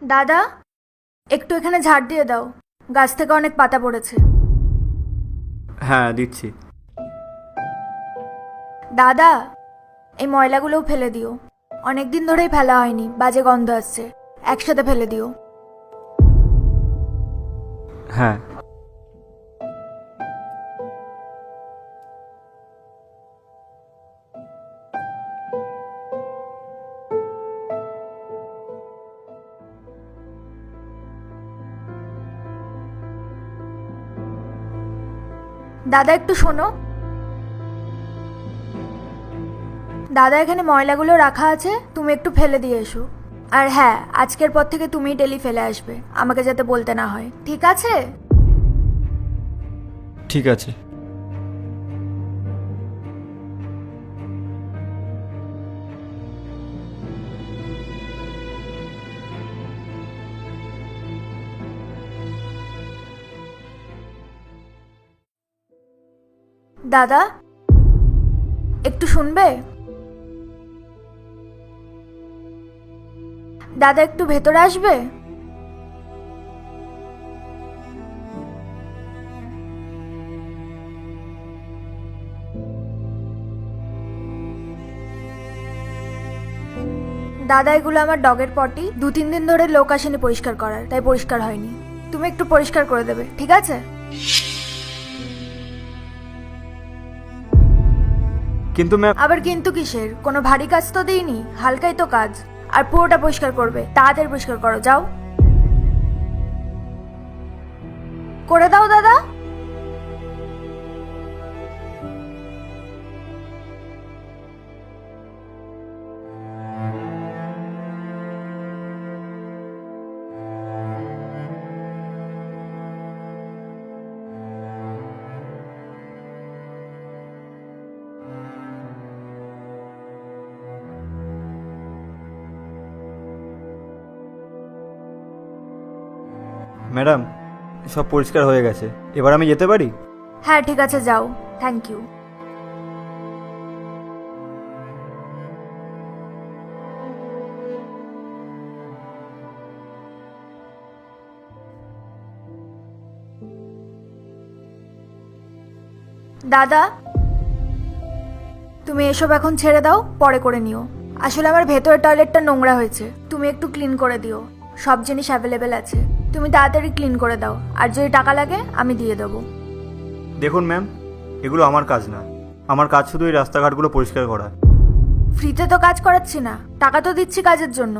দাদা, একটু এখানে ঝাড় দিয়ে দাও, গাছ থেকে অনেক পাতা পড়েছে। হ্যাঁ দিচ্ছি। দাদা, এই ময়লাগুলোও ফেলে দিও, অনেক দিন ধরেই ফেলা হয়নি, বাজে গন্ধ আসছে, একসাথে ফেলে দিও। হ্যাঁ। দাদা একটু শোনো। দাদা, এখানে ময়লাগুলো রাখা আছে, তুমি একটু ফেলে দিয়ে এসো। আর হ্যাঁ, আজকের পর থেকে তুমিই ডেলি ফেলে আসবে, আমাকে যাতে বলতে না হয়, ঠিক আছে? ঠিক আছে। দাদা, একটু শুনবে? দাদা, একটু ভেতরে আসবে? দাদা, এগুলো আমার ডগের পটি, 2-3 দিন ধরে লোক আসেনি পরিষ্কার করার, তাই পরিষ্কার হয়নি। তুমি একটু পরিষ্কার করে দেবে, ঠিক আছে? কিন্তু ম্যাম। আবার কিন্তু কিসের? কোনো ভারী কাজ তো দিইনি, হালকাই তো কাজ। আর পুরোটা পরিষ্কার করবে, তাড়াতাড়ি পরিষ্কার করো, যাও। করে দাও দাদা। ম্যাডাম, সব পরিষ্কার হয়ে গেছে, এবার আমি যেতে পারি? হ্যাঁ ঠিক আছে, যাও, থ্যাংক ইউ। দাদা, তুমি এসব এখন ছেড়ে দাও, পরে করে নিও। আসলে আমার ভেতরের টয়লেটটা নোংরা হয়েছে, তুমি একটু ক্লিন করে দিও। সব জিনিস অ্যাভেলেবেল আছে, তুমি তাড়াতাড়ি ক্লিন করে দাও, আর যদি টাকা লাগে আমি দিয়ে দেবো। দেখুন ম্যাম, এগুলো আমার কাজ না, আমার কাজ শুধু এই রাস্তাঘাটগুলো পরিষ্কার করা। ফ্রিতে তো কাজ করাচ্ছি না, টাকা তো দিচ্ছি কাজের জন্য।